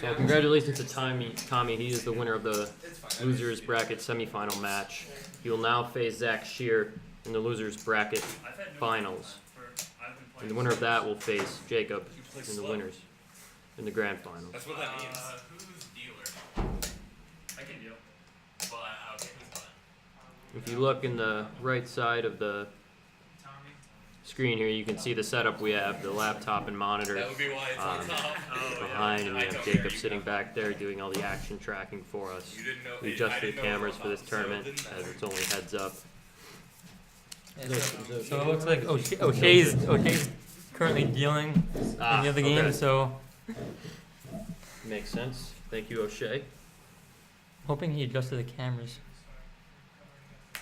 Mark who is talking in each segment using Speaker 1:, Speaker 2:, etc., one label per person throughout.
Speaker 1: So congratulations to Tommy. He is the winner of the losers bracket semifinal match. He will now face Zach Scheer in the losers bracket finals. And the winner of that will face Jacob in the winners in the grand finals.
Speaker 2: That's what that means.
Speaker 3: Who's dealer? I can deal. Well, okay, who's done?
Speaker 1: If you look in the right side of the screen here, you can see the setup we have, the laptop and monitor
Speaker 2: That would be why it's on top.
Speaker 1: behind, and we have Jacob sitting back there doing all the action tracking for us.
Speaker 2: You didn't know.
Speaker 1: We adjusted the cameras for this tournament as it's only heads up.
Speaker 4: So it looks like O'Shea's currently dealing in the other game,
Speaker 1: okay.
Speaker 4: so
Speaker 1: Makes sense. Thank you, O'Shea.
Speaker 4: hoping he adjusted the cameras.
Speaker 3: Are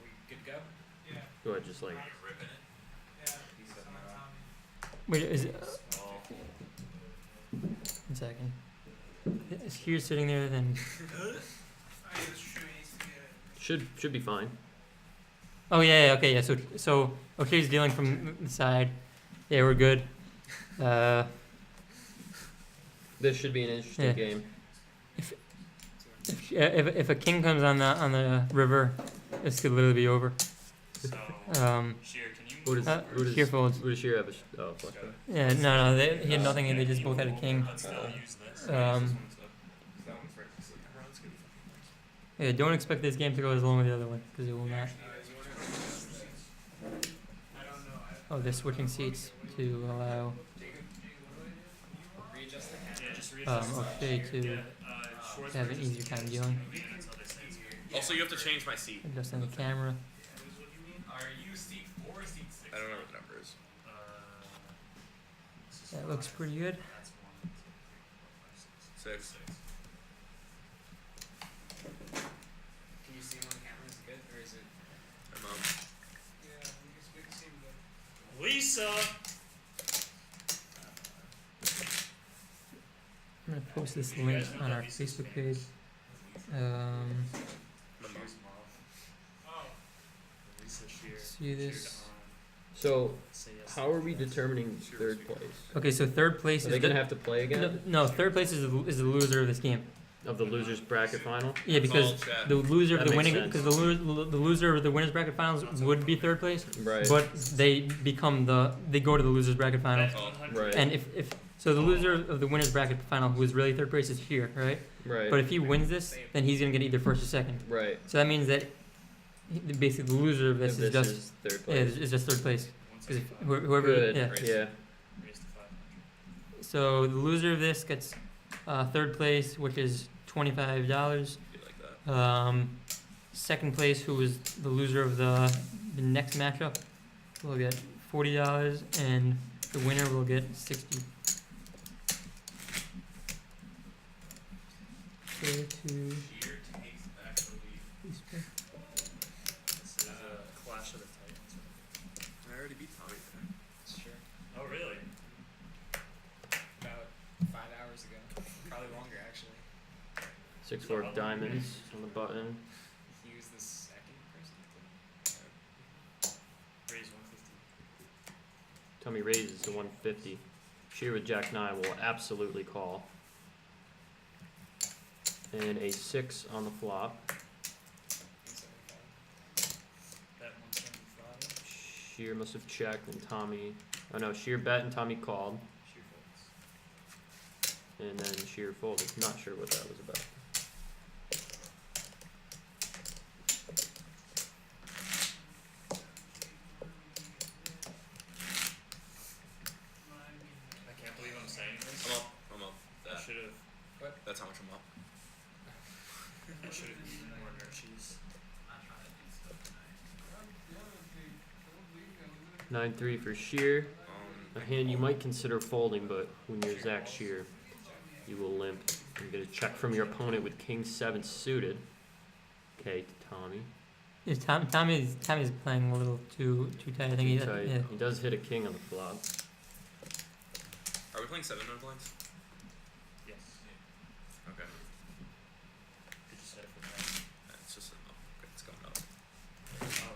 Speaker 3: we good to go?
Speaker 1: Go ahead, just like.
Speaker 3: Ripping it.
Speaker 4: Wait, is it? 1 second. Is Scheer sitting there? Then
Speaker 1: Should be fine.
Speaker 4: oh yeah, okay, yeah. So O'Shea's dealing from the side. Yeah, we're good.
Speaker 1: This should be an interesting
Speaker 4: Yeah.
Speaker 1: game.
Speaker 4: If a king comes on the river, this could literally be over.
Speaker 3: So,
Speaker 4: Um,
Speaker 3: Scheer, can you
Speaker 1: Who does
Speaker 4: Scheer folds.
Speaker 1: Who does Scheer have? Oh, fuck that.
Speaker 4: Yeah, no, he had nothing, and they just both had a king.
Speaker 3: I'd still use this?
Speaker 4: Yeah, don't expect this game to go as long as the other one, because it will not. Oh, they're switching seats to allow
Speaker 3: Readjust the camera. Yeah, just readjust
Speaker 4: O'Shea to have an easier time dealing.
Speaker 2: Also, you have to change my seat.
Speaker 4: Adjusting the camera.
Speaker 3: Are you seat 4 or seat 6?
Speaker 2: I don't know what the number is.
Speaker 4: That looks pretty good.
Speaker 2: 6.
Speaker 3: Can you see him on the camera? Is it good? Or is it...
Speaker 2: My mom.
Speaker 3: Lisa!
Speaker 4: I'm gonna post this link on our Facebook page.
Speaker 2: My mom.
Speaker 3: Lisa Scheer.
Speaker 4: See this?
Speaker 1: So, how are we determining third place?
Speaker 4: Okay, so third place
Speaker 1: Are
Speaker 4: is
Speaker 1: they gonna have to play again
Speaker 4: no, third place is the loser of this game.
Speaker 1: of the losers bracket final?
Speaker 4: Yeah, because
Speaker 2: It's all chat.
Speaker 4: the loser of
Speaker 1: That
Speaker 4: the
Speaker 1: makes
Speaker 4: winning,
Speaker 1: sense.
Speaker 4: because the loser of the winners bracket finals would be third place,
Speaker 1: Right.
Speaker 4: but they go to the losers bracket finals.
Speaker 1: Right.
Speaker 4: And if so, the loser of the winners bracket final, who is really third place, is here, right?
Speaker 1: Right.
Speaker 4: But if he wins this, then he's gonna get either first or second.
Speaker 1: Right.
Speaker 4: So that means that basically the loser of this
Speaker 1: If
Speaker 4: is just
Speaker 1: is third
Speaker 4: yeah,
Speaker 1: place.
Speaker 4: is just third place. Because whoever
Speaker 1: Good.
Speaker 4: yeah.
Speaker 1: Yeah.
Speaker 4: So the loser of this gets third place, which is $25.
Speaker 2: Be like that.
Speaker 4: Second place, who was the loser of the next matchup, will get $40, and the winner will get 60. Go to
Speaker 3: Scheer takes back the lead.
Speaker 4: Facebook.
Speaker 3: This is a clash of the titans.
Speaker 2: I already beat Tommy today.
Speaker 3: Sure. Oh, really? About 5 hours ago. Probably longer, actually.
Speaker 1: 6-4 diamonds on the button.
Speaker 3: He was the second person to raise 150.
Speaker 1: Tommy raises to 150. Scheer with Jack 9 will absolutely call. And a 6 on the flop.
Speaker 3: 175. Bet 175.
Speaker 1: Scheer must have checked and Tommy. Oh no, Scheer bet and Tommy called.
Speaker 3: Scheer folds.
Speaker 1: And then Scheer folded. Not sure what that was about.
Speaker 3: I can't believe I'm saying this.
Speaker 2: I'm up.
Speaker 3: I
Speaker 2: That.
Speaker 3: should have. What?
Speaker 2: That's how much I'm up.
Speaker 3: I should have eaten more nurseries.
Speaker 1: 9-3 for Scheer. A hand you might consider folding, but when you're Zach Scheer, you will limp. You get a check from your opponent with King 7 suited. Okay, to Tommy.
Speaker 4: Yeah, Tommy's playing a little too tight. I think
Speaker 1: Too tight.
Speaker 4: yeah.
Speaker 1: He does hit a king on the flop.
Speaker 2: Are we playing 7 no blinds?
Speaker 3: Yes.
Speaker 2: Okay.
Speaker 3: Did you set it for that?
Speaker 2: It's just up. Okay, it's going up.
Speaker 3: Oh.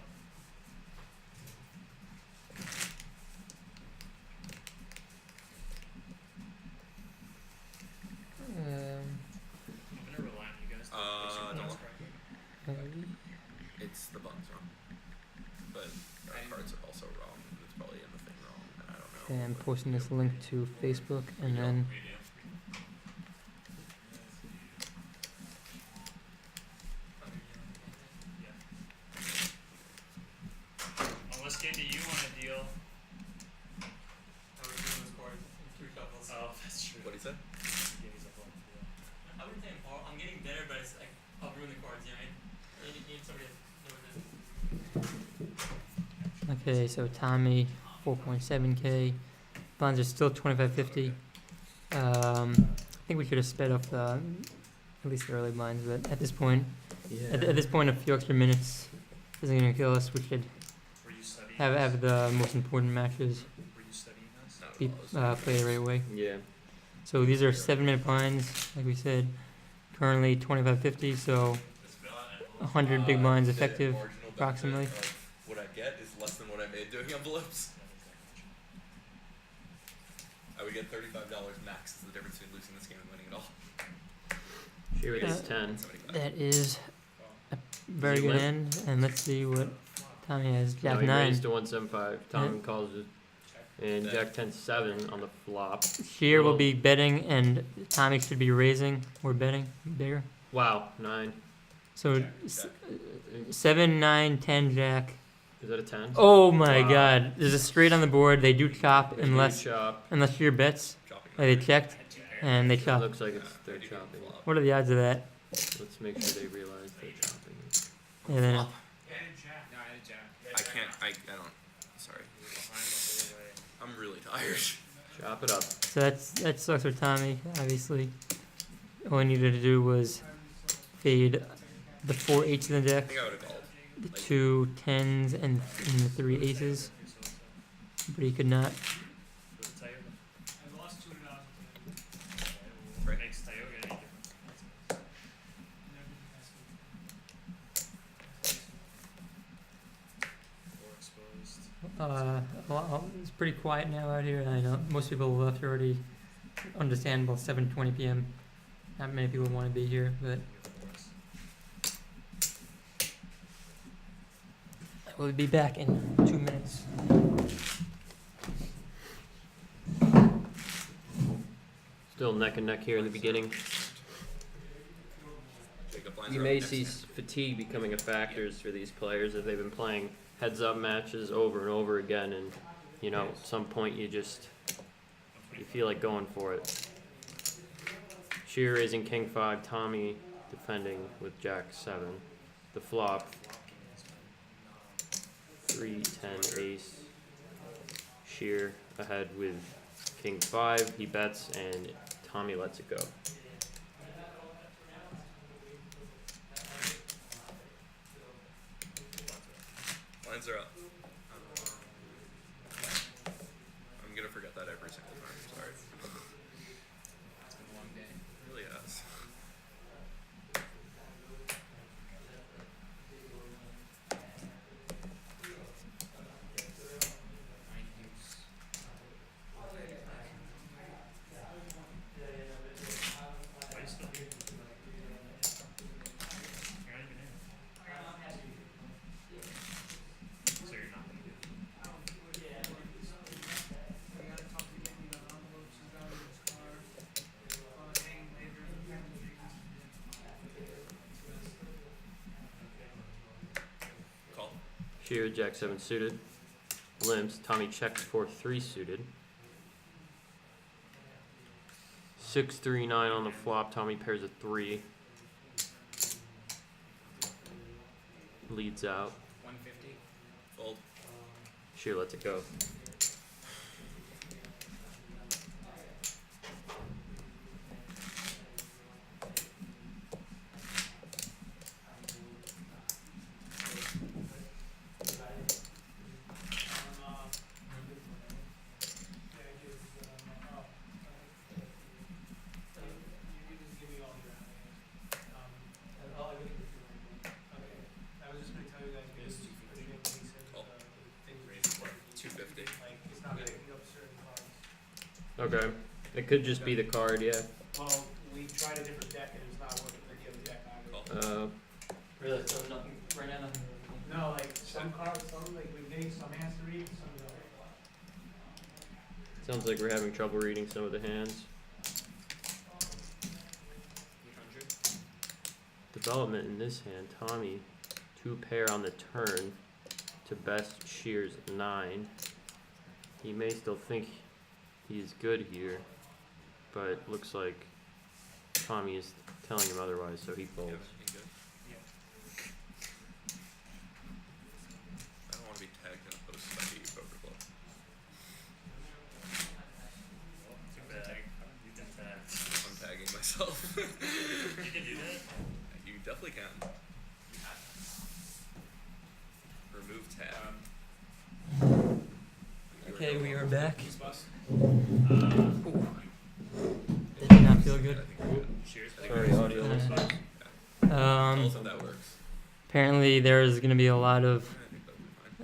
Speaker 4: Okay, I'm posting this link to Facebook and then
Speaker 3: Unless Candy, you want a deal. I was doing this card in 2 shuffles. Oh, that's true.
Speaker 2: What'd he say?
Speaker 3: He gave me something to do. I wouldn't say I'm getting better, but it's like I'll ruin the cards, you know. You need somebody to know what
Speaker 4: okay, so Tommy 4.7k. Bonds are still 25.50. I think we should have sped up the at least the early blinds, but at this point,
Speaker 1: Yeah.
Speaker 4: at this point, a few extra minutes isn't gonna kill us. We should
Speaker 3: Were you studying?
Speaker 4: have the most important matches
Speaker 3: Were you studying this?
Speaker 2: Not
Speaker 4: be
Speaker 2: at all.
Speaker 4: played the right way.
Speaker 1: Yeah.
Speaker 4: So these are 7-minute blinds, like we said. Currently 25.50, so 100 big blinds
Speaker 2: The
Speaker 4: effective,
Speaker 2: marginal benefit
Speaker 4: approximately.
Speaker 2: of what I get is less than what I made doing envelopes. I would get $35 max is the difference between losing this game and winning it all.
Speaker 1: Scheer with his 10.
Speaker 2: 75.
Speaker 4: That is a very
Speaker 1: Does he
Speaker 4: good
Speaker 1: win?
Speaker 4: end, and let's see what Tommy has.
Speaker 1: No,
Speaker 4: Jack
Speaker 1: he
Speaker 4: 9.
Speaker 1: raised to 175. Tommy calls it. And
Speaker 2: Yeah.
Speaker 1: Jack 10-7 on the flop.
Speaker 4: Scheer will
Speaker 1: Little-
Speaker 4: be betting, and Tommy should be raising or betting bigger.
Speaker 1: Wow, 9.
Speaker 4: So
Speaker 2: Jack.
Speaker 4: 7, 9, 10, Jack.
Speaker 1: Is that a 10?
Speaker 4: Oh my
Speaker 1: Wow.
Speaker 4: God! There's a straight on the board. They do chop
Speaker 1: They do
Speaker 4: unless
Speaker 1: chop.
Speaker 4: Scheer bets.
Speaker 2: Chopping
Speaker 4: They checked and they
Speaker 1: It
Speaker 4: chop.
Speaker 1: looks like it's
Speaker 2: Yeah,
Speaker 1: they're
Speaker 2: they do
Speaker 1: chopping.
Speaker 2: flop.
Speaker 4: What are the odds of that?
Speaker 1: Let's make sure they realize they're chopping.
Speaker 4: And then
Speaker 2: Flop.
Speaker 3: No, I had Jack.
Speaker 2: I can't. I don't. Sorry.
Speaker 3: Behind the whole way.
Speaker 2: I'm really tired.
Speaker 1: Chop it up.
Speaker 4: so that sucks for Tommy. Obviously, all he needed to do was fade the 4 8s in the
Speaker 2: I
Speaker 4: deck,
Speaker 2: think I would have called.
Speaker 4: the 2 10s, and the 3 aces, but he could not.
Speaker 3: Does it tell you?
Speaker 5: I lost $200.
Speaker 2: Right.
Speaker 3: Makes Tyoga any difference? Or exposed.
Speaker 4: It's pretty quiet now out here. I know most people left already. Understandable. 7:20 p.m. Not many people want to be here, but we'll be back in 2 minutes.
Speaker 1: Still neck and neck here in the beginning.
Speaker 2: Jacob lines
Speaker 1: You
Speaker 2: are
Speaker 1: may
Speaker 2: up next.
Speaker 1: see fatigue becoming a factor for these players if they've been playing heads-up matches over and over again, and you know, at some point you feel like going for it. Scheer raising King 5, Tommy defending with Jack 7. The flop 3 10 ace. Scheer ahead with King 5. He bets and Tommy lets it go.
Speaker 2: Lines are up. I'm gonna forget that every single time. I'm sorry.
Speaker 3: It's been a long day.
Speaker 2: It really has.
Speaker 3: Nine deuce. Why you still here? You're not even in. So you're not gonna do it.
Speaker 5: I gotta talk to Andy about envelopes. He's got it in his car. Hanging later.
Speaker 2: Call.
Speaker 1: Scheer, Jack 7 suited. Limps. Tommy checks for 3 suited. 6 3 9 on the flop. Tommy pairs a 3. Leads out.
Speaker 3: 150.
Speaker 2: Fold.
Speaker 1: Scheer lets it go.
Speaker 5: You can give me all your all I really okay. I was just gonna tell you guys because I think when he said
Speaker 2: Oh.
Speaker 5: thing
Speaker 2: Raise what? 250.
Speaker 5: like it's not picking up certain cards.
Speaker 1: Okay. It could just be the card, yeah.
Speaker 5: Well, we tried a different deck and it's not working for the other deck either.
Speaker 2: Call.
Speaker 4: Really? So nothing right now. Nothing.
Speaker 5: No, like some cards, some like we're getting some hands to read, some don't.
Speaker 1: Sounds like we're having trouble reading some of the hands.
Speaker 6: 800.
Speaker 1: Development in this hand, Tommy, 2 pair on the turn to best Scheer's 9. He may still think he's good here, but looks like Tommy is telling him otherwise, so he folds.
Speaker 2: Yeah, good. I don't want to be tagged in a post by the poker club.
Speaker 3: Well, too bad. You can tag.
Speaker 2: I'm tagging myself.
Speaker 3: You can do that.
Speaker 2: You definitely can. Remove tab.
Speaker 4: Okay, we are back.
Speaker 6: Who's boss?
Speaker 4: That did not feel good.
Speaker 3: Cheers.
Speaker 1: Sorry, audio listeners.
Speaker 2: Tell
Speaker 4: Um,
Speaker 2: us if that works.
Speaker 4: apparently there's going to be a lot of
Speaker 2: I think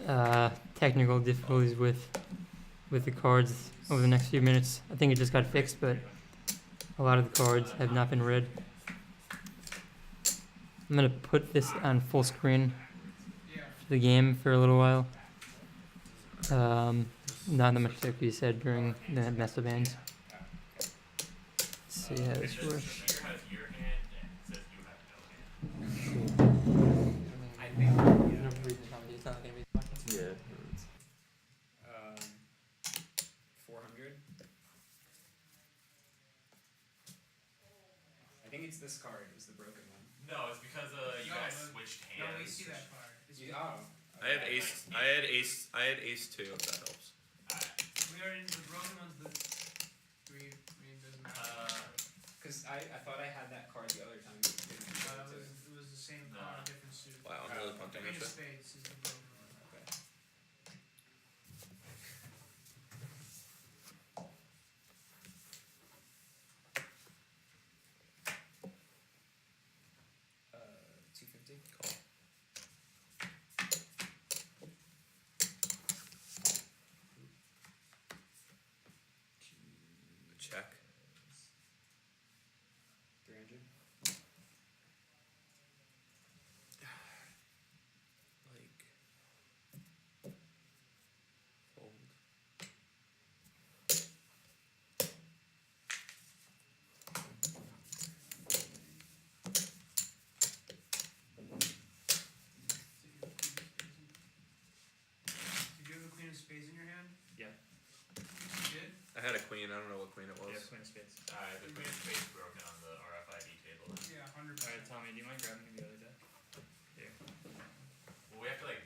Speaker 2: that'll be fine.
Speaker 4: technical difficulties with the cards over the next few minutes. I think it just got fixed, but a lot of the cards have not been read. I'm going to put this on full screen
Speaker 5: Yeah.
Speaker 4: for the game for a little while. Not that much to be said during the mess of hands. Let's see how this works.
Speaker 6: I think.
Speaker 1: Yeah.
Speaker 6: 400. I think it's this card is the broken one.
Speaker 7: No, it's because you
Speaker 5: No,
Speaker 7: guys
Speaker 5: no,
Speaker 7: switched
Speaker 5: No, we
Speaker 7: hands.
Speaker 5: see that card. It's
Speaker 6: Oh.
Speaker 2: I had ace 2, if that helps.
Speaker 5: We are in the broken ones. The three. I mean, doesn't matter.
Speaker 6: Because I thought I had that card the other time. It didn't do that too.
Speaker 5: It was the same
Speaker 7: No.
Speaker 5: card, different suit.
Speaker 2: Wow, I'm really pumped on
Speaker 5: Queen of
Speaker 2: this.
Speaker 5: spades is the broken one.
Speaker 6: Okay. Uh, 250.
Speaker 2: Call. Check.
Speaker 6: 300.
Speaker 2: Like. Fold.
Speaker 5: Did you have a queen of spades in your hand?
Speaker 3: Yeah.
Speaker 5: You did?
Speaker 2: I had a queen, I don't know what queen it was.
Speaker 3: Yeah, queen of spades.
Speaker 7: Alright, the queen of spades broken on the RFID table.
Speaker 5: Yeah, 100%.
Speaker 3: Alright, Tommy, do you mind grabbing the other deck? Here.
Speaker 7: Will we have to like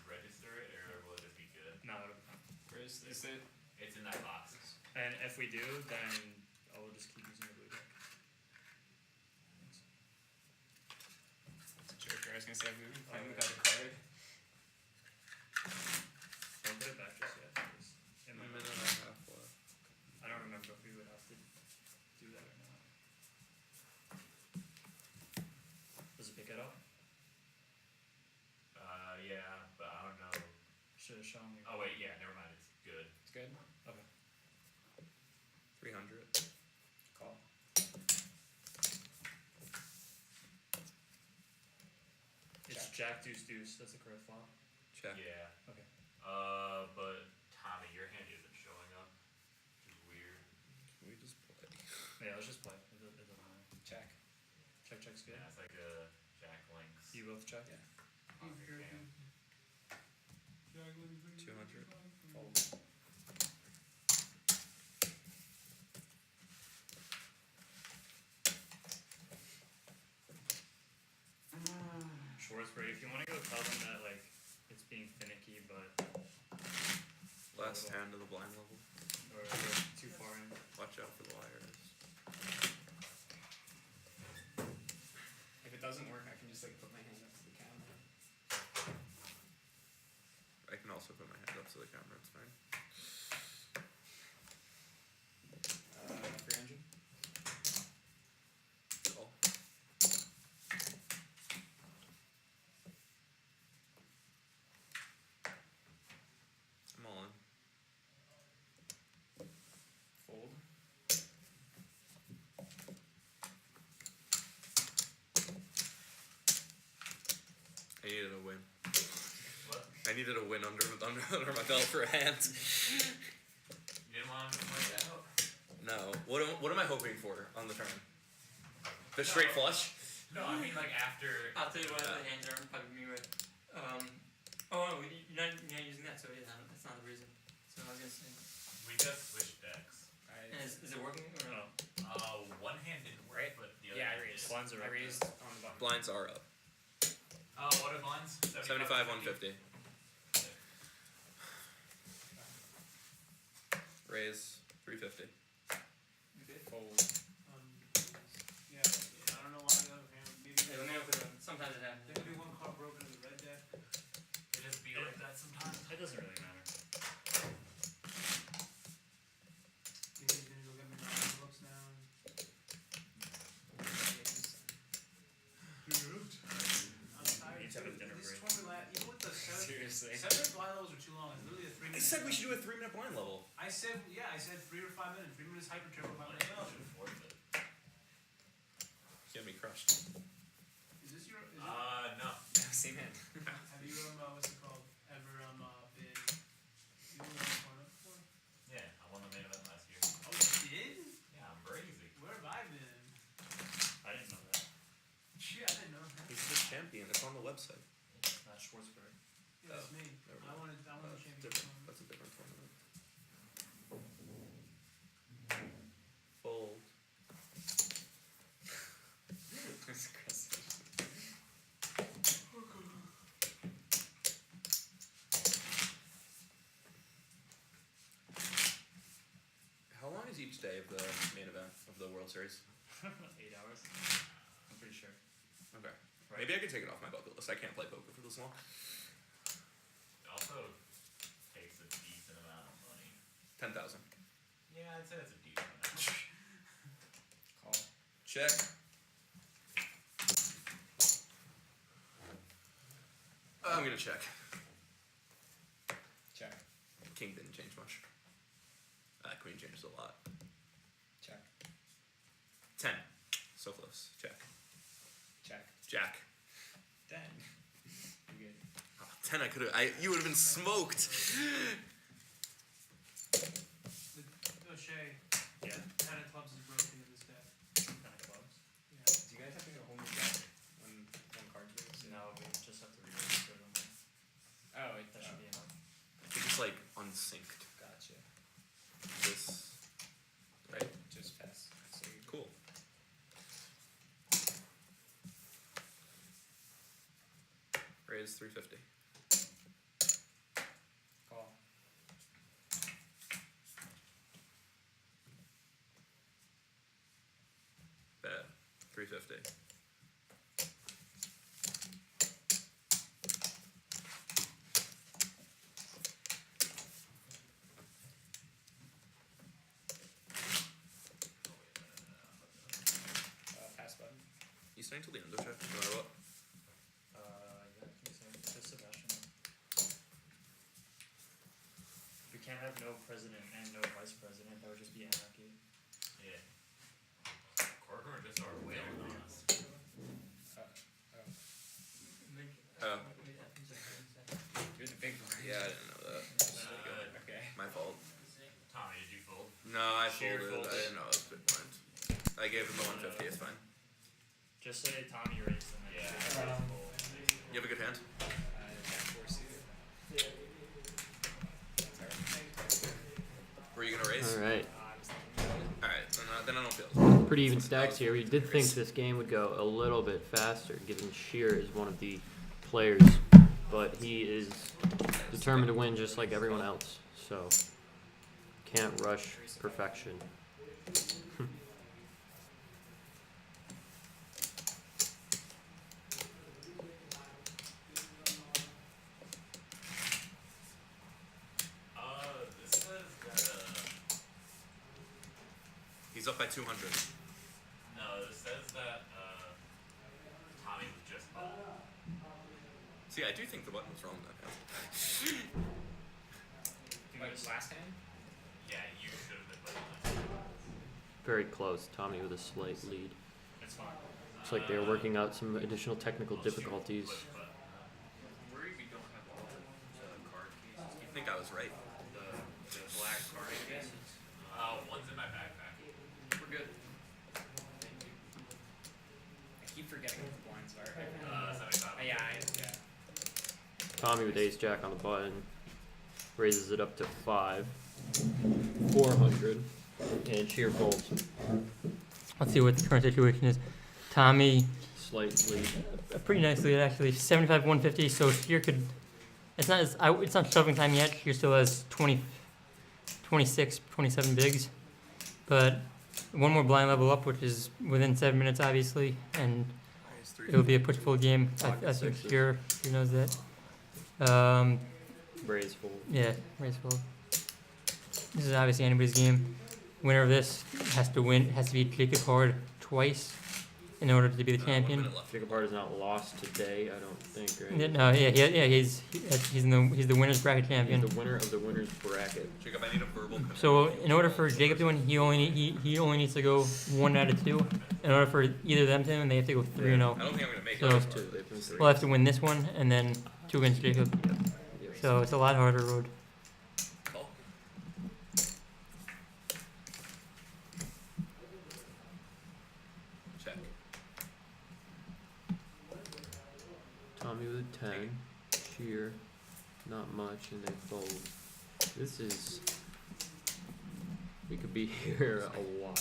Speaker 7: register it, or will it just be good?
Speaker 3: No, it'll be fine.
Speaker 6: Where is it?
Speaker 7: It's in that box.
Speaker 3: And if we do, then I will just keep using the blue deck.
Speaker 6: It's a joker. I was gonna say we were playing without a card.
Speaker 3: Don't put it back just yet. Because it
Speaker 2: A
Speaker 3: might
Speaker 2: minute and a half left.
Speaker 3: I don't remember if we would have to do that or not. Does it pick it up?
Speaker 7: Yeah, but I don't know.
Speaker 3: Should have shown me.
Speaker 7: Oh wait, yeah, never mind. It's good.
Speaker 6: It's good.
Speaker 2: 300.
Speaker 6: Call.
Speaker 3: It's Jack Deuce Deuce. That's a correct flop.
Speaker 2: Check.
Speaker 7: Yeah.
Speaker 3: Okay.
Speaker 7: But Tommy, your hand isn't showing up. Which is weird.
Speaker 2: Can we just play?
Speaker 3: Yeah, let's just play. It doesn't matter.
Speaker 6: Check.
Speaker 3: Check's good.
Speaker 7: Yeah, it's like a Jack Links.
Speaker 3: You both check?
Speaker 6: Yeah.
Speaker 7: on your hand.
Speaker 2: 200.
Speaker 6: Fold.
Speaker 3: Schwarzberg, if you want to go tell them that like it's being finicky, but
Speaker 2: Last hand of the blind level.
Speaker 3: or we're too far in.
Speaker 2: Watch out for the wires.
Speaker 6: If it doesn't work, I can just like put my hand up to the camera.
Speaker 2: I can also put my hand up to the camera, it's fine.
Speaker 6: 300.
Speaker 2: Call. I'm all in.
Speaker 6: Fold.
Speaker 2: I needed a win.
Speaker 7: What?
Speaker 2: I needed a win under my belt for a hand.
Speaker 7: You didn't want time to play it out.
Speaker 2: No. What am I hoping for on the turn? The straight flush?
Speaker 7: No, I mean like after.
Speaker 3: I'll tell you what the hands are probably me right. Oh, no, you're not using that, so yeah, that's not the reason. So I was gonna say.
Speaker 7: We just switched decks.
Speaker 3: And is it working or no?
Speaker 7: One hand didn't work,
Speaker 6: Right?
Speaker 7: but the other
Speaker 6: Yeah, I
Speaker 7: hand
Speaker 6: raised.
Speaker 7: did.
Speaker 6: I raised on the button.
Speaker 2: Blinds are up.
Speaker 7: What are blinds?
Speaker 2: 75, 150. Raise 350.
Speaker 6: Fold.
Speaker 5: Yeah, I don't know why the other hand, maybe
Speaker 3: Yeah, let me open it. Sometimes it happens.
Speaker 5: there could be one card broken in the red deck.
Speaker 7: It just be like that sometimes.
Speaker 6: It doesn't really matter.
Speaker 5: You think he's gonna go get me nine books now? I'm tired.
Speaker 6: Need to have a dinner
Speaker 5: This
Speaker 6: break.
Speaker 5: tournament, even with the
Speaker 6: Seriously.
Speaker 5: 7 blind levels are too long. It's literally a 3
Speaker 2: I
Speaker 5: minute.
Speaker 2: said we should do a 3-minute blind level.
Speaker 5: I said 3 or 5 minutes. 3 minutes hyper triple, 5 minutes. No.
Speaker 2: You got me crushed.
Speaker 5: Is this your? Is it,
Speaker 7: No.
Speaker 6: Same hand.
Speaker 5: have you what's it called? Ever been? You won this tournament before?
Speaker 7: Yeah, I won the main event last year.
Speaker 5: Oh, you did?
Speaker 7: Yeah, I'm crazy.
Speaker 5: Where have I been?
Speaker 6: I didn't know that.
Speaker 5: Shit, I didn't know that.
Speaker 2: He's the champion. It's on the website.
Speaker 6: Not Schwarzberg.
Speaker 5: Yeah, that's
Speaker 2: Oh,
Speaker 5: me.
Speaker 2: never
Speaker 5: I wanted the
Speaker 2: That's
Speaker 5: champion.
Speaker 2: different. That's a different tournament. Fold.
Speaker 6: That's aggressive.
Speaker 2: How long is each day of the main event of the World Series?
Speaker 6: 8 hours. I'm pretty sure.
Speaker 2: Okay.
Speaker 6: Right.
Speaker 2: Maybe I could take it off my bucket list. I can't play poker for this long.
Speaker 7: It also takes a decent amount of money.
Speaker 2: 10,000.
Speaker 7: Yeah, I'd say that's a decent amount.
Speaker 6: Call.
Speaker 2: Check. I'm gonna check.
Speaker 6: Check.
Speaker 2: King didn't change much. Queen changed a lot.
Speaker 6: Check.
Speaker 2: 10. So close. Check.
Speaker 6: Check.
Speaker 2: Jack.
Speaker 6: Dang. You good?
Speaker 2: Oh, 10 I could've, you would've been smoked.
Speaker 5: O'Shea,
Speaker 6: Yeah.
Speaker 5: 10 of clubs is broken in this deck.
Speaker 6: 9 clubs.
Speaker 5: Yeah.
Speaker 6: Do you guys have to make a whole new deck when one card breaks?
Speaker 4: No, we just have to register them.
Speaker 6: Oh,
Speaker 4: That should be enough.
Speaker 2: It's just like unsynced.
Speaker 6: Gotcha.
Speaker 2: This. Right?
Speaker 6: Just pass. So you
Speaker 2: Cool. Raise 350.
Speaker 6: call.
Speaker 2: Bet. 350.
Speaker 6: Pass button.
Speaker 2: You staying till the end of check, no matter what?
Speaker 4: Yeah, I think so. Just Sebastian. We can't have no president and no vice president. That would just be anarchy.
Speaker 7: Yeah. Corcoran just started wailing on us.
Speaker 2: Oh.
Speaker 6: You're the big one.
Speaker 2: Yeah, I didn't know that.
Speaker 6: Okay.
Speaker 2: My fault.
Speaker 7: Tommy, did you fold?
Speaker 2: No, I
Speaker 6: Scheer
Speaker 2: folded. I
Speaker 6: folded.
Speaker 2: didn't know it was big blind. I gave him the 150, it's fine.
Speaker 4: Just say Tommy raised and then
Speaker 7: Yeah.
Speaker 4: say
Speaker 7: I
Speaker 4: fold.
Speaker 2: You have a good hand?
Speaker 6: Force you.
Speaker 2: Were you gonna raise?
Speaker 1: Alright.
Speaker 6: I was thinking
Speaker 2: Alright, then I don't feel as bad.
Speaker 1: Pretty even stacks here. We did think this game would go a little bit faster, given Scheer is one of the players, but he is determined to win just like everyone else. So, can't rush perfection.
Speaker 7: This says that,
Speaker 2: He's up by 200.
Speaker 7: no, this says that, Tommy was just up.
Speaker 2: See, I do think the button was wrong that hand.
Speaker 6: like last hand?
Speaker 7: Yeah, you should have been playing
Speaker 1: Very close. Tommy with a slight lead.
Speaker 6: It's fine.
Speaker 1: Looks like they're working out some additional technical difficulties.
Speaker 7: but
Speaker 3: I'm worried we don't have all the card cases.
Speaker 2: I think I was right.
Speaker 3: The black card cases.
Speaker 1: Tommy with ace jack on the button raises it up to 400, and Scheer folds
Speaker 4: Let's see what the current situation is. Tommy,
Speaker 1: slightly.
Speaker 4: pretty nicely actually, 75-150. So Scheer could. It's not shoving time yet. Scheer still has 20, 26, 27 bigs, but one more blind level up, which is within 7 minutes, obviously, and it'll be a push pull game. I think Scheer knows that.
Speaker 1: Raise fold.
Speaker 4: Yeah, raise fold. This is obviously anybody's game. Winner of this has to win. Has to be Jacob Hard twice in order to be the champion.
Speaker 1: Jacob Hart is not lost today, I don't think, right?
Speaker 4: He's the winners bracket champion.
Speaker 1: He's the winner of the winners bracket.
Speaker 2: Jacob, I need a verbal command.
Speaker 4: So in order for Jacob to win, he only needs to go 1 out of 2. In order for either of them to win, they have to go 3-0.
Speaker 2: I don't think I'm gonna make
Speaker 4: So-
Speaker 2: it.
Speaker 1: Those two, they've been three.
Speaker 4: We'll have to win this one and then 2 against Jacob.
Speaker 1: Yes.
Speaker 4: So it's a lot harder road.
Speaker 2: Call. Check.
Speaker 1: Tommy with a 10, Scheer, not much, and they fold. This is. We could be here a while.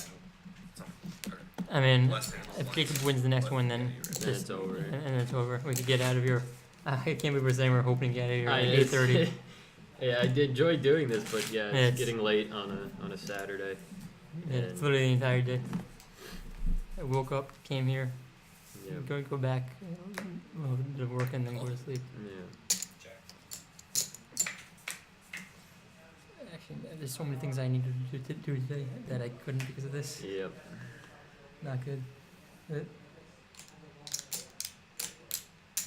Speaker 4: I mean,
Speaker 2: Less than
Speaker 4: if
Speaker 2: one.
Speaker 4: Jacob wins the next one, then
Speaker 1: Then it's over.
Speaker 4: and it's over. We could get out of here. I can't believe we're saying we're hoping to get out of here at
Speaker 1: It's-
Speaker 4: 8:30.
Speaker 1: Yeah, I did enjoy doing this, but yeah,
Speaker 4: Yeah,
Speaker 1: it's getting late on a Saturday.
Speaker 4: Yeah, it's literally the entire day. I woke up, came here,
Speaker 1: Yeah.
Speaker 4: go back, a little bit of work, and then go to sleep.
Speaker 1: Yeah.
Speaker 4: Actually, there's so many things I needed to do today that I couldn't because of this.
Speaker 1: Yep.
Speaker 4: Not good. But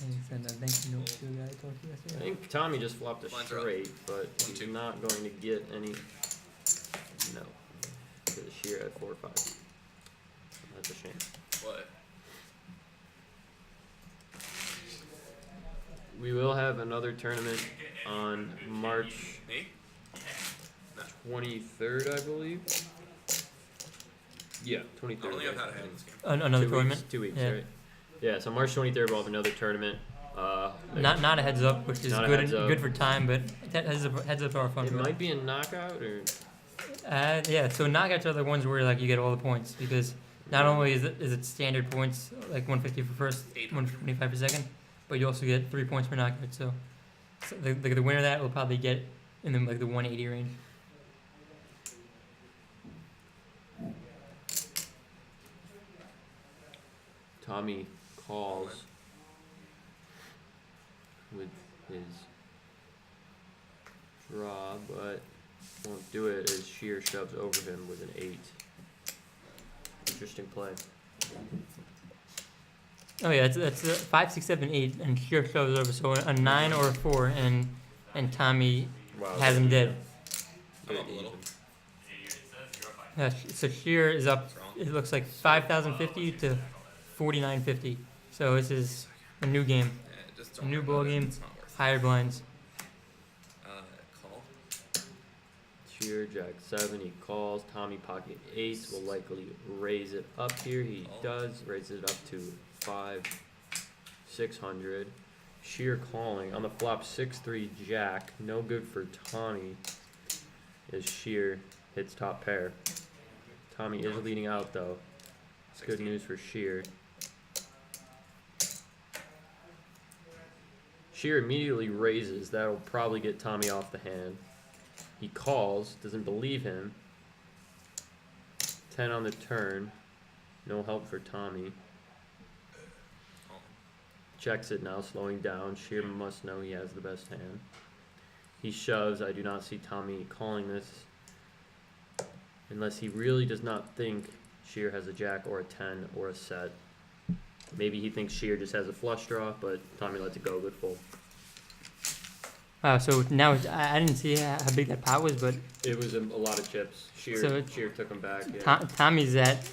Speaker 4: I send a thank you note to the guy I talked to
Speaker 1: I
Speaker 4: yesterday.
Speaker 1: think Tommy just flopped a
Speaker 2: Blinds are up.
Speaker 1: straight, but
Speaker 2: One,
Speaker 1: he's
Speaker 2: two.
Speaker 1: not going to get any. No. To the Scheer at 4-5. That's a shame.
Speaker 2: What?
Speaker 1: We will have another tournament on March
Speaker 2: Me?
Speaker 1: 23rd, I believe. Yeah,
Speaker 2: I
Speaker 1: 23rd.
Speaker 2: don't think I've had a hand in this game.
Speaker 4: Another
Speaker 1: 2
Speaker 4: tournament.
Speaker 1: weeks, 2 weeks,
Speaker 4: Yeah.
Speaker 1: right? Yeah, so March 23rd we'll have another tournament.
Speaker 4: Not a heads up, which is
Speaker 1: Not a
Speaker 4: good
Speaker 1: heads up.
Speaker 4: good for time, but heads up are fun.
Speaker 1: It
Speaker 4: for
Speaker 1: might be a knockout, or
Speaker 4: Yeah, so knockouts are the ones where like you get all the points because not only is it standard points like 150 for first, 125 for second, but you also get 3 points per knockout. So the winner of that will probably get in the 180 range.
Speaker 1: Tommy calls with his draw, but won't do it as Scheer shoves over him with an 8. Interesting play.
Speaker 4: Oh yeah, that's 5, 6, 7, 8, and Scheer shows over. So a 9 or a 4, and Tommy
Speaker 1: Wow.
Speaker 4: has him dead.
Speaker 2: I'm up a little.
Speaker 4: So Scheer is up.
Speaker 2: What's wrong?
Speaker 4: It looks like 5,050 to 4,950. So this is a new game,
Speaker 2: Yeah, just
Speaker 4: A
Speaker 2: don't
Speaker 4: new
Speaker 2: worry
Speaker 4: ball
Speaker 2: about it.
Speaker 4: game.
Speaker 2: It's not worth
Speaker 4: higher blinds.
Speaker 2: Call.
Speaker 1: Scheer, Jack 7, he calls. Tommy pocket ace will likely raise it up here. He does, raises it up to 600. Scheer calling on the flop 6-3 Jack. No good for Tommy as Scheer hits top pair. Tommy is leading out though. It's good
Speaker 2: 16.
Speaker 1: news for Scheer. Scheer immediately raises. That'll probably get Tommy off the hand. He calls, doesn't believe him. 10 on the turn. No help for Tommy.
Speaker 2: Call.
Speaker 1: Checks it now, slowing down. Scheer must know he has the best hand. He shoves. I do not see Tommy calling this. Unless he really does not think Scheer has a jack or a 10 or a set. Maybe he thinks Scheer just has a flush draw, but Tommy lets it go. Good fold.
Speaker 4: Wow. So now I didn't see how big that pot was, but
Speaker 1: It was a lot of chips. Scheer,
Speaker 4: So it-
Speaker 1: Scheer took him back. Yeah.
Speaker 4: Tommy's at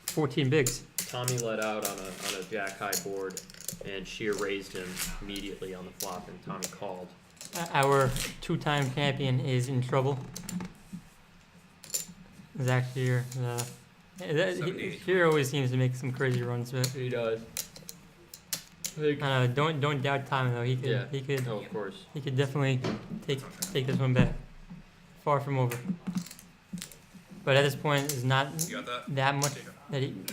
Speaker 4: 14 bigs.
Speaker 1: Tommy let out on a jack high board, and Scheer raised him immediately on the flop, and Tommy called.
Speaker 4: Our 2-time champion is in trouble. Zach Scheer. Scheer always seems to make some crazy runs, but
Speaker 1: He does.
Speaker 4: Don't doubt Tommy though. He could.
Speaker 1: Yeah.
Speaker 4: He could.
Speaker 1: Oh, of course.
Speaker 4: He could definitely take this one back. Far from over. But at this point, it's not
Speaker 2: You got that?
Speaker 4: that much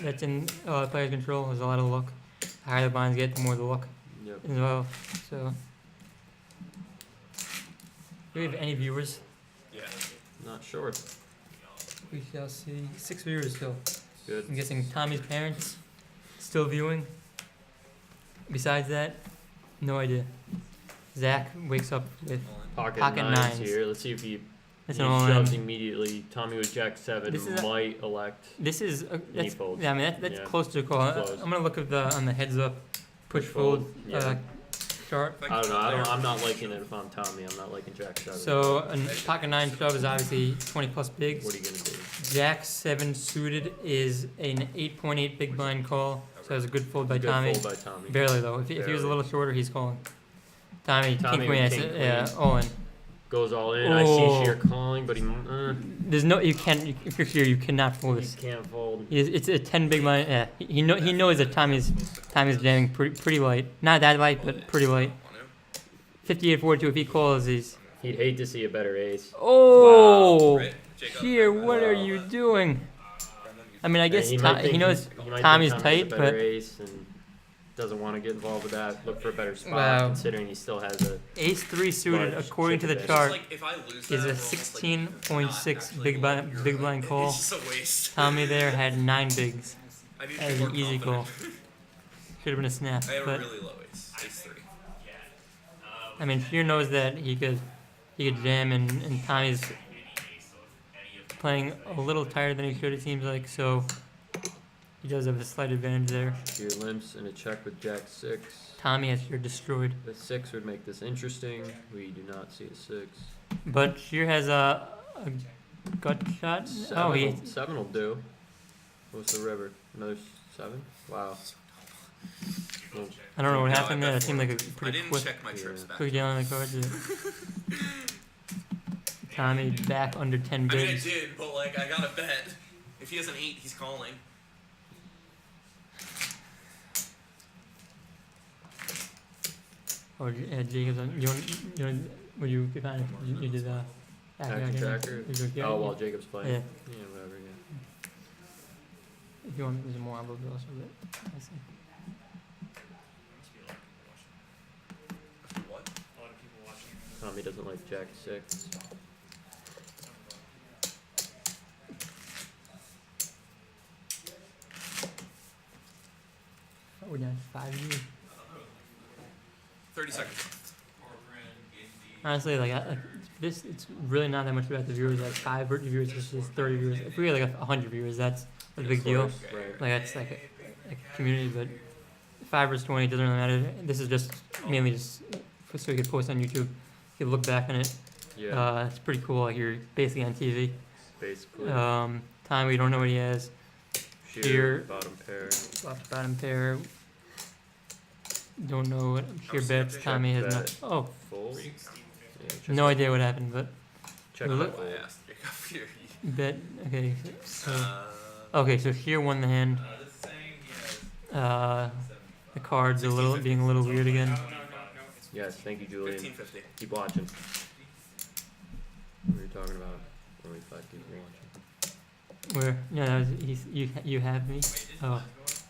Speaker 4: that's in player's control. There's a lot of luck. The higher the blinds get, the more the luck
Speaker 1: Yep.
Speaker 4: as well. So, do we have any viewers?
Speaker 2: Yeah.
Speaker 1: Not sure.
Speaker 4: We shall see. 6 viewers still.
Speaker 1: Good.
Speaker 4: I'm guessing Tommy's parents still viewing. Besides that, no idea. Zach wakes up with
Speaker 1: Pocket
Speaker 4: Pocket
Speaker 1: nines
Speaker 4: nines.
Speaker 1: here. Let's see if he
Speaker 4: it's an all
Speaker 1: shoves
Speaker 4: in.
Speaker 1: immediately. Tommy with Jack 7
Speaker 4: This is a-
Speaker 1: might elect.
Speaker 4: This is that's,
Speaker 1: folds.
Speaker 4: yeah. I mean that's
Speaker 1: Yeah.
Speaker 4: close to a call.
Speaker 1: Close.
Speaker 4: I'm gonna look at the on the heads up, push fold
Speaker 1: Yeah.
Speaker 4: chart.
Speaker 1: I don't know. I'm not liking it if I'm Tommy. I'm not liking Jack 7.
Speaker 4: So a pocket 9 shove is obviously 20 plus bigs.
Speaker 1: what are you gonna do?
Speaker 4: Jack 7 suited is an 8.8 big blind call. So it's a good fold by
Speaker 1: Good
Speaker 4: Tommy.
Speaker 1: fold by Tommy.
Speaker 4: Barely though. If he was a
Speaker 1: Barely.
Speaker 4: little shorter, he's calling. Tommy
Speaker 1: Tommy
Speaker 4: king queen.
Speaker 1: with
Speaker 4: That's
Speaker 1: king,
Speaker 4: it, yeah,
Speaker 1: queen.
Speaker 4: all in.
Speaker 1: Goes all in. I
Speaker 4: Oh.
Speaker 1: see Scheer calling, but he
Speaker 4: There's no if you're here you cannot fold this.
Speaker 1: can't fold.
Speaker 4: It's a 10 big blind. Yeah, he knows that Tommy's jamming pretty light. Not that light, but pretty light. 58-42. If he calls, he's.
Speaker 1: He'd hate to see a better ace.
Speaker 4: Oh,
Speaker 2: Right? Jacob?
Speaker 4: Scheer, what are
Speaker 1: Wow.
Speaker 4: you doing? I mean, I guess
Speaker 1: And
Speaker 4: he
Speaker 1: might
Speaker 4: knows
Speaker 1: think he might
Speaker 4: Tommy's
Speaker 1: think
Speaker 4: tight,
Speaker 1: a better
Speaker 4: but
Speaker 1: ace and doesn't want to get involved with that. Look for a better spot,
Speaker 4: Wow.
Speaker 1: considering he still has a.
Speaker 4: ace 3 suited,
Speaker 1: Large
Speaker 4: according to the
Speaker 1: chicken
Speaker 4: chart,
Speaker 2: Like, if I lose
Speaker 4: is
Speaker 2: that,
Speaker 4: a
Speaker 2: we're almost,
Speaker 4: 16.6
Speaker 2: not
Speaker 4: big
Speaker 2: actually
Speaker 4: blind big blind call.
Speaker 2: It's just a waste.
Speaker 4: Tommy there had 9 bigs.
Speaker 2: I need to
Speaker 4: That
Speaker 2: be
Speaker 4: was
Speaker 2: more
Speaker 4: an easy call.
Speaker 2: confident.
Speaker 4: Should have been a snap,
Speaker 2: I have a
Speaker 4: but
Speaker 2: really low ace. Ace 3.
Speaker 4: I mean, Scheer knows that he could jam, and Tommy's playing a little tighter than he should. It seems like so. He does have a slight advantage there.
Speaker 1: Scheer limps and a check with Jack 6.
Speaker 4: Tommy has Scheer destroyed,
Speaker 1: The 6 would make this interesting. We do not see a 6.
Speaker 4: but Scheer has a gut shot. Oh, he.
Speaker 1: 7 will do. What's the river? Another 7? Wow. Well,
Speaker 4: I don't know what
Speaker 2: No, I
Speaker 4: happened there.
Speaker 2: bet
Speaker 4: It seemed like a
Speaker 2: I
Speaker 4: pretty
Speaker 2: didn't
Speaker 4: quick,
Speaker 2: check my trips back.
Speaker 4: quick deal on the cards. Tommy back under 10
Speaker 2: I mean, I
Speaker 4: bigs.
Speaker 2: did, but like, I got a bet. If he has an 8, he's calling.
Speaker 4: Or Jacob's on. You want, were you fine? You did
Speaker 1: Action tracker.
Speaker 4: Yeah,
Speaker 1: Oh, while Jacob's playing.
Speaker 4: Yeah.
Speaker 1: Yeah, whatever, yeah.
Speaker 4: If you want, there's more elbow also, but I see.
Speaker 2: What?
Speaker 6: A lot of people watching.
Speaker 1: Tommy doesn't like Jack 6.
Speaker 4: Oh, we're down to 5 years.
Speaker 2: 30 seconds left.
Speaker 4: Honestly, like it's really not that much about the viewers. Like 5 viewers versus 30 viewers. If we had like 100 viewers, that's a big deal.
Speaker 1: Right.
Speaker 4: Like that's like a community, but 5 versus 20 doesn't really matter. This is just mainly just so we could post on YouTube. You could look back on it.
Speaker 1: Yeah,
Speaker 4: It's pretty cool. Like you're basically on TV.
Speaker 1: basically.
Speaker 4: Time we don't know what he has.
Speaker 1: Scheer,
Speaker 4: Scheer.
Speaker 1: bottom pair.
Speaker 4: Bottom pair. Don't know what Scheer bets.
Speaker 1: check
Speaker 4: Tommy has
Speaker 1: bet.
Speaker 4: not. Oh,
Speaker 1: Fold. Yeah, check
Speaker 4: no idea what happened, but
Speaker 1: Check
Speaker 4: Well,
Speaker 1: bet
Speaker 4: look-
Speaker 1: fold.
Speaker 2: I asked Jacob here.
Speaker 4: bet. Okay, so
Speaker 2: Uh,
Speaker 4: okay, so Scheer won the hand. The cards being a little weird again.
Speaker 6: No. It's
Speaker 1: Yes, thank you, Julian.
Speaker 2: 1550.
Speaker 1: Keep watching. What were you talking about? Only 5 people watching.
Speaker 4: Where? No, that was, you have me. Oh,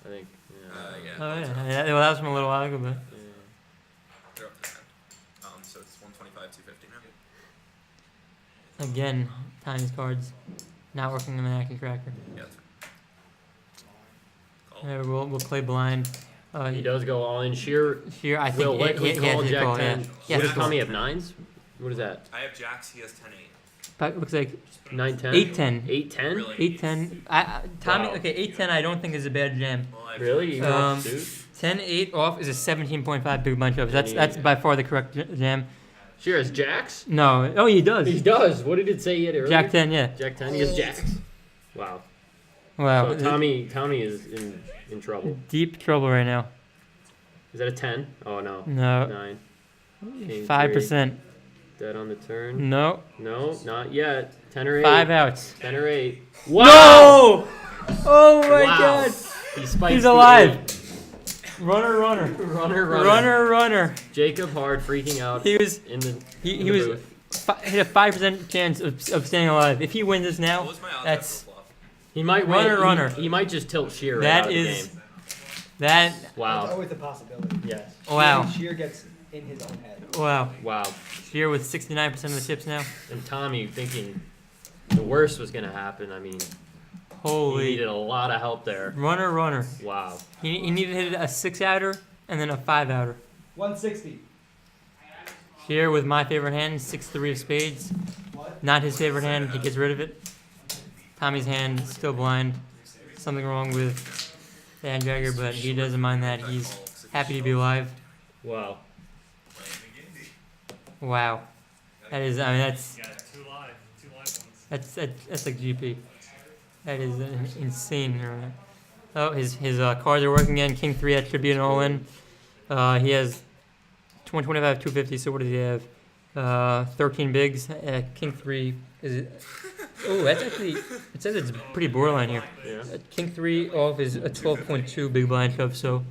Speaker 1: I think. Yeah.
Speaker 2: Yeah.
Speaker 4: oh yeah. Well, that was from a little while ago, but
Speaker 1: Yeah.
Speaker 2: They're up to 10. So it's 125, 250 now.
Speaker 4: again, Tiny's cards not working on the action tracker.
Speaker 2: Yeah. Call.
Speaker 4: Yeah, we'll play blind.
Speaker 1: He does go all in. Scheer
Speaker 4: Here, I
Speaker 1: will
Speaker 4: think
Speaker 1: likely
Speaker 4: he
Speaker 1: call
Speaker 4: has to
Speaker 1: Jack
Speaker 4: call,
Speaker 1: 10.
Speaker 4: yeah.
Speaker 1: What
Speaker 4: He has
Speaker 1: does
Speaker 4: to call.
Speaker 1: Tommy have? 9s? What is that?
Speaker 2: I have jacks, he has 10-8.
Speaker 4: But looks like
Speaker 1: 9 10?
Speaker 4: 8-10.
Speaker 1: 8 10?
Speaker 2: Really?
Speaker 4: 8-10. Tommy,
Speaker 1: Wow.
Speaker 4: okay, 8-10 I don't think is a bad jam.
Speaker 2: Well, I
Speaker 1: Really? Even
Speaker 4: Um,
Speaker 1: off suit?
Speaker 4: 10-8 off is a 17.5 big blind shove. That's
Speaker 1: Yeah.
Speaker 4: by far the correct jam.
Speaker 1: Scheer has jacks?
Speaker 4: No, oh he does.
Speaker 1: He does. What did it say yet earlier?
Speaker 4: Jack 10, yeah.
Speaker 1: Jack 10? He has jacks. Wow.
Speaker 4: Wow.
Speaker 1: So Tommy is in trouble.
Speaker 4: Deep trouble right now.
Speaker 1: Is that a 10? Oh, no.
Speaker 4: No.
Speaker 1: 9. King
Speaker 4: 5%.
Speaker 1: Dead on the turn.
Speaker 4: No.
Speaker 1: No, not yet. 10 or 8.
Speaker 4: 5 outs.
Speaker 1: 10 or 8.
Speaker 4: No! Oh my
Speaker 1: Wow.
Speaker 4: god.
Speaker 1: He spikes
Speaker 4: He's
Speaker 1: the
Speaker 4: alive.
Speaker 1: 8.
Speaker 4: Runner, runner.
Speaker 1: Runner, runner.
Speaker 4: Runner, runner.
Speaker 1: Jacob Hard freaking out
Speaker 4: He was
Speaker 1: in the
Speaker 4: he
Speaker 1: in the
Speaker 4: was
Speaker 1: booth.
Speaker 4: hit a 5% chance of staying alive. If he wins this now,
Speaker 2: What was my odds
Speaker 4: that's
Speaker 2: after the flop?
Speaker 1: He might win.
Speaker 4: Runner, runner.
Speaker 1: He might just tilt Scheer right
Speaker 4: that
Speaker 1: out of
Speaker 4: is
Speaker 1: the game.
Speaker 4: that.
Speaker 8: It's
Speaker 1: Wow.
Speaker 8: always a possibility.
Speaker 1: Yes.
Speaker 4: Wow.
Speaker 8: Scheer gets in his own head.
Speaker 4: Wow.
Speaker 1: Wow.
Speaker 4: Scheer with 69% of the chips now.
Speaker 1: And Tommy thinking the worst was gonna happen. I mean, he
Speaker 4: Holy.
Speaker 1: needed a lot of help there.
Speaker 4: Runner, runner.
Speaker 1: Wow.
Speaker 4: He needed to hit a 6-outer and then a 5-outer.
Speaker 8: 160.
Speaker 4: Here with my favorite hand, 6-3 of spades.
Speaker 8: What?
Speaker 4: Not his favorite hand, he gets rid of it. Tommy's hand still blind. Something wrong with the hand dragger, but he doesn't mind that. He's happy to be alive.
Speaker 1: Wow.
Speaker 4: Wow. That is, I mean, that's
Speaker 7: You got two live ones.
Speaker 4: that's like GP. That is insane. Oh, his cards are working again. King 3, that should be an all-in. He has 125, 250. So what does he have? 13 bigs. King 3 is it? Oh, that's actually. It says it's pretty borderline here.
Speaker 1: Yeah.
Speaker 4: King 3 off is a 12.2 big blind shove. So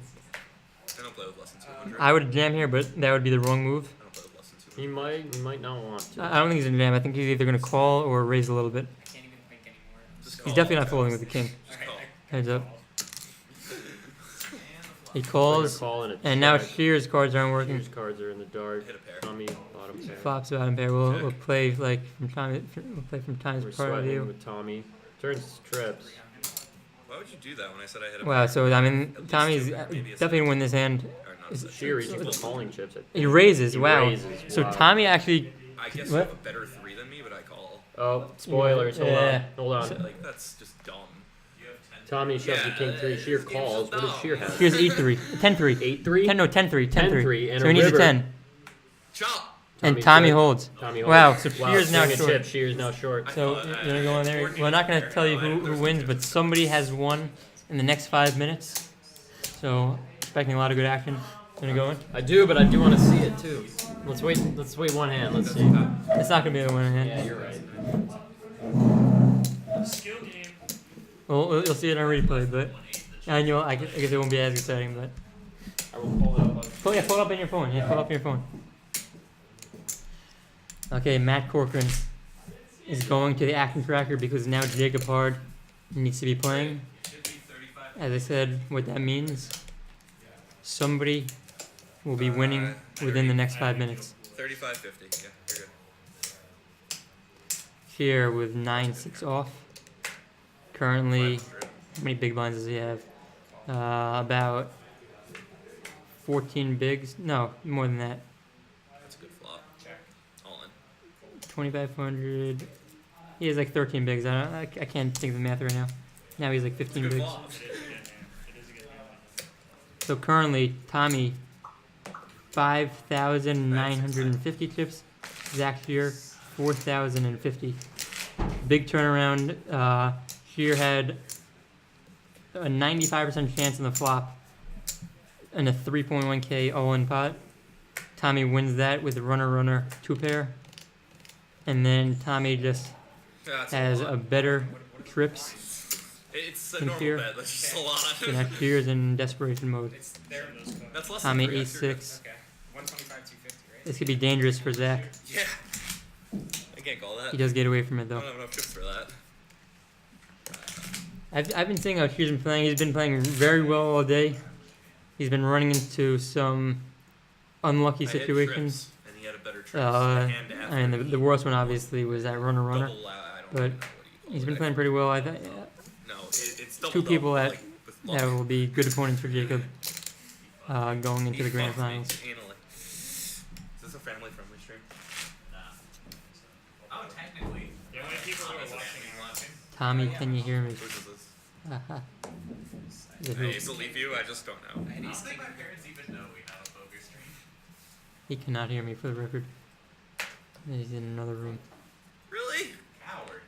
Speaker 2: I don't play with less than 200.
Speaker 4: I would jam here, but that would be the wrong move.
Speaker 2: I don't play with less than 200.
Speaker 1: He might not want to.
Speaker 4: I don't think he's gonna jam. I think he's either gonna call or raise a little bit.
Speaker 3: I can't even think anymore.
Speaker 2: Just
Speaker 4: He's
Speaker 2: call.
Speaker 4: definitely not folding with the king.
Speaker 2: Just call.
Speaker 4: Heads up. He
Speaker 1: Like a
Speaker 4: calls,
Speaker 1: call and a
Speaker 4: and now
Speaker 1: check.
Speaker 4: Scheer's cards aren't working.
Speaker 1: Scheer's cards are in the dark.
Speaker 2: Hit a pair.
Speaker 1: Tommy bottom pair.
Speaker 4: Flops about him pair. We'll play like from time. We'll play from time's
Speaker 1: We're
Speaker 4: part of
Speaker 1: sweating
Speaker 4: you.
Speaker 1: with Tommy. Turns trips.
Speaker 2: Why would you do that when I said I hit a
Speaker 4: Wow.
Speaker 2: pair?
Speaker 4: So I mean,
Speaker 2: At least
Speaker 4: Tommy's
Speaker 2: two, maybe a
Speaker 4: definitely gonna win this hand.
Speaker 2: Or not,
Speaker 4: Is-
Speaker 2: but
Speaker 1: Scheer, he's just calling chips. I think.
Speaker 4: He raises.
Speaker 1: He
Speaker 4: Wow.
Speaker 1: raises,
Speaker 4: So
Speaker 1: wow.
Speaker 4: Tommy actually.
Speaker 2: I guess
Speaker 4: What?
Speaker 2: you have a better 3 than me, but I call.
Speaker 1: Oh, spoilers. Hold
Speaker 4: Yeah.
Speaker 1: on. Hold on.
Speaker 2: Like, that's just dumb.
Speaker 1: Tommy shoves the king 3. Scheer
Speaker 2: this game's
Speaker 1: calls.
Speaker 2: just
Speaker 1: What does
Speaker 2: dumb.
Speaker 1: Scheer have?
Speaker 4: Here's 8-3, 10-3,
Speaker 1: 8-3?
Speaker 4: 10 no 10-3, 10-3.
Speaker 1: 10-3 and
Speaker 4: So
Speaker 1: a
Speaker 4: he needs a
Speaker 1: river.
Speaker 4: 10,
Speaker 2: Chop!
Speaker 4: and Tommy
Speaker 1: good.
Speaker 4: holds.
Speaker 1: Tommy
Speaker 4: Wow,
Speaker 1: holds.
Speaker 4: so Scheer's now
Speaker 1: swing a
Speaker 4: short.
Speaker 1: chip. Scheer's now short.
Speaker 4: So you're gonna go in there. We're not gonna tell you who wins, but somebody has won in the next 5 minutes. So expecting a lot of good action. Gonna go in.
Speaker 1: I do, but I do want to see it too. Let's wait. Let's wait one hand. Let's see.
Speaker 4: It's not gonna be the winner hand.
Speaker 1: Yeah, you're right.
Speaker 3: Skill game.
Speaker 4: Well, you'll see it on replay, but I know I guess it won't be as exciting. But
Speaker 1: I will pull it up.
Speaker 4: pull it up on your phone. Yeah, pull it up on your phone. Okay, Matt Corcoran is going to the action tracker because now Jacob Hard needs to be playing. As I said, what that means, somebody will be winning within the next 5 minutes.
Speaker 2: 35.50. Yeah, you're good.
Speaker 4: Here with 9-6 off. Currently,
Speaker 2: 500.
Speaker 4: how many big blinds does he have? About 14 bigs. No, more than that.
Speaker 2: That's a good flop. All in.
Speaker 4: 2,500. He has like 13 bigs. I can't think of the math right now. Now he's like
Speaker 2: It's a
Speaker 4: 15
Speaker 2: good
Speaker 4: bigs.
Speaker 2: flop.
Speaker 4: So currently, Tommy, 5,950 chips. Zach Scheer, 4,050. Big turnaround. Scheer had a 95% chance in the flop and a 3.1k all-in pot. Tommy wins that with a runner-runner 2-pair. And then Tommy just
Speaker 2: That's
Speaker 4: has
Speaker 2: a lot.
Speaker 4: a better trips.
Speaker 2: It's a
Speaker 4: in
Speaker 2: normal
Speaker 4: here.
Speaker 2: bet. That's just a lot.
Speaker 4: And have Scheer's in desperation mode.
Speaker 6: It's there in those codes.
Speaker 2: That's less
Speaker 4: Tommy
Speaker 2: than 3x. You're good.
Speaker 4: A6.
Speaker 6: Okay. 125, 250, right?
Speaker 4: This could be dangerous for Zach.
Speaker 2: Yeah. I can't call that.
Speaker 4: He does get away from it
Speaker 2: I
Speaker 4: though.
Speaker 2: don't have enough chips for that.
Speaker 4: I've been seeing how Scheer's been playing. He's been playing very well all day. He's been running into some unlucky
Speaker 2: I hit
Speaker 4: situations.
Speaker 2: trips, and he had a better trips.
Speaker 4: Uh,
Speaker 2: hand after
Speaker 4: I mean,
Speaker 2: me.
Speaker 4: the worst one obviously was that runner-runner.
Speaker 2: Double, I don't
Speaker 4: but
Speaker 2: know what you call
Speaker 4: He's
Speaker 2: it.
Speaker 4: been playing pretty well. I think
Speaker 2: No, it's double.
Speaker 4: two people
Speaker 2: double,
Speaker 4: that
Speaker 2: like, with luck.
Speaker 4: that will be good opponents for Jacob going into
Speaker 2: He
Speaker 4: the grand
Speaker 2: fucked me
Speaker 4: finals.
Speaker 2: anally. Is this a family-friendly stream?
Speaker 7: Oh, technically. Yeah, when people are watching and watching.
Speaker 4: Tommy, can you hear me?
Speaker 2: Whose is this?
Speaker 4: Haha. Is it
Speaker 2: I
Speaker 4: who?
Speaker 2: used to leave you. I just don't know.
Speaker 7: I don't think my parents even know we have a poker stream.
Speaker 4: He cannot hear me for the record. He's in another room.
Speaker 2: Really?
Speaker 7: Coward.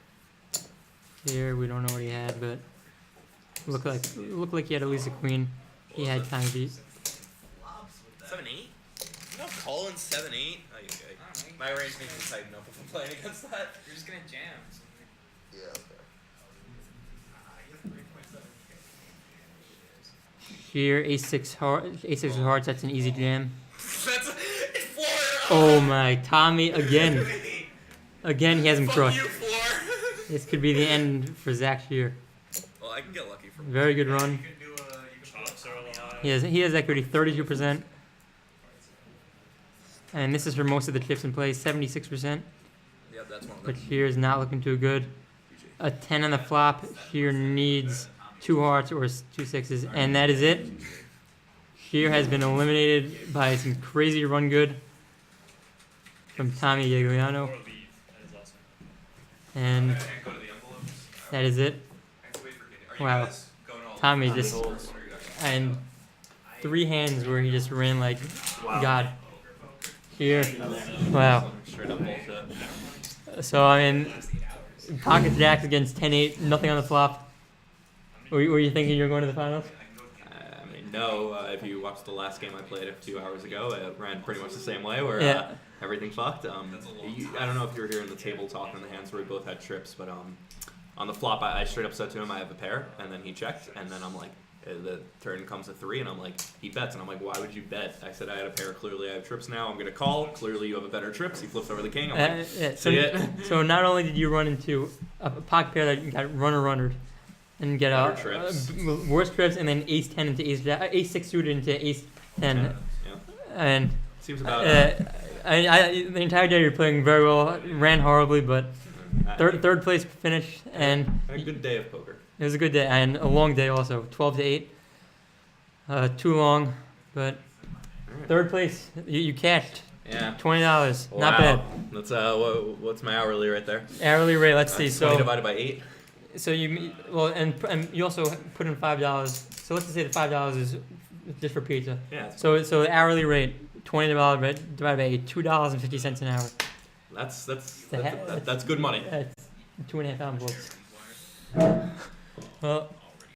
Speaker 4: Here we don't know what he had, but looked like he had at least a queen. He had time beat.
Speaker 2: 7-8? You know, calling 7-8. Okay. My range needs to tighten up if I'm playing against that.
Speaker 6: You're just gonna jam. So
Speaker 2: Yeah. Okay.
Speaker 4: Scheer, ace-6 of hearts, that's an easy jam.
Speaker 2: That's it's Florida.
Speaker 4: Oh my, Tommy again. Again, he has him
Speaker 2: Fuck
Speaker 4: crushed.
Speaker 2: you, Floor.
Speaker 4: This could be the end for Zach Scheer.
Speaker 2: Well, I can get lucky from.
Speaker 4: Very good run.
Speaker 7: Chops are alive.
Speaker 4: He has equity 32%. And this is for most of the chips in play, 76%.
Speaker 2: Yep, that's one of
Speaker 4: But
Speaker 2: them.
Speaker 4: Scheer is not looking too good. A 10 on the flop. Scheer needs 2 hearts or 2 sixes, and that is it. Scheer has been eliminated by some crazy run good from Tommy Gagliano,
Speaker 7: Or leave. That is awesome.
Speaker 4: and
Speaker 2: Go to the envelopes.
Speaker 4: that is it.
Speaker 2: I have to wait for Katie. Are you
Speaker 4: Wow.
Speaker 2: guys going all
Speaker 4: Tommy
Speaker 2: in?
Speaker 4: just
Speaker 2: What are you guys?
Speaker 4: and 3 hands where he just ran like
Speaker 1: Wow.
Speaker 4: God. Scheer, wow.
Speaker 2: Straight up bullshit.
Speaker 4: So I mean, pocket jacks against 10-8, nothing on the flop. Were you thinking you were going to the finals?
Speaker 2: I mean, no. If you watched the last game I played a few hours ago, it ran pretty much the same way, where
Speaker 4: Yeah.
Speaker 2: everything fucked. I don't know if you were here in the table talking on the hands where we both had trips, but on the flop, I straight up said to him, I have a pair, and then he checked, and then I'm like, the turn comes to 3, and I'm like, he bets, and I'm like, why would you bet? I said I had a pair. Clearly, I have trips now. I'm gonna call. Clearly, you have a better trips. He flips over the king. I'm like,
Speaker 4: Yeah,
Speaker 2: see it.
Speaker 4: so not only did you run into a pocket pair that got runner and get
Speaker 2: Better
Speaker 4: a
Speaker 2: trips.
Speaker 4: worse trips, and then ace 10 into ace 6 suited into ace 10,
Speaker 2: Yeah.
Speaker 4: and
Speaker 2: Seems about.
Speaker 4: the entire day you're playing very well. Ran horribly, but third place finish, and
Speaker 2: A good day of poker.
Speaker 4: it was a good day and a long day also. 12-8, too long, but third place you cashed
Speaker 2: Yeah.
Speaker 4: $20.
Speaker 2: Wow.
Speaker 4: Not bad.
Speaker 2: That's what's my hourly right there?
Speaker 4: Hourly rate. Let's see.
Speaker 2: 20
Speaker 4: So.
Speaker 2: divided by 8.
Speaker 4: So and you also put in $5. So let's just say the $5 is just for pizza.
Speaker 2: Yeah.
Speaker 4: So the hourly rate, $20 divided by $2.50 an hour.
Speaker 2: That's good money.
Speaker 4: That's 2.5 envelopes. Well,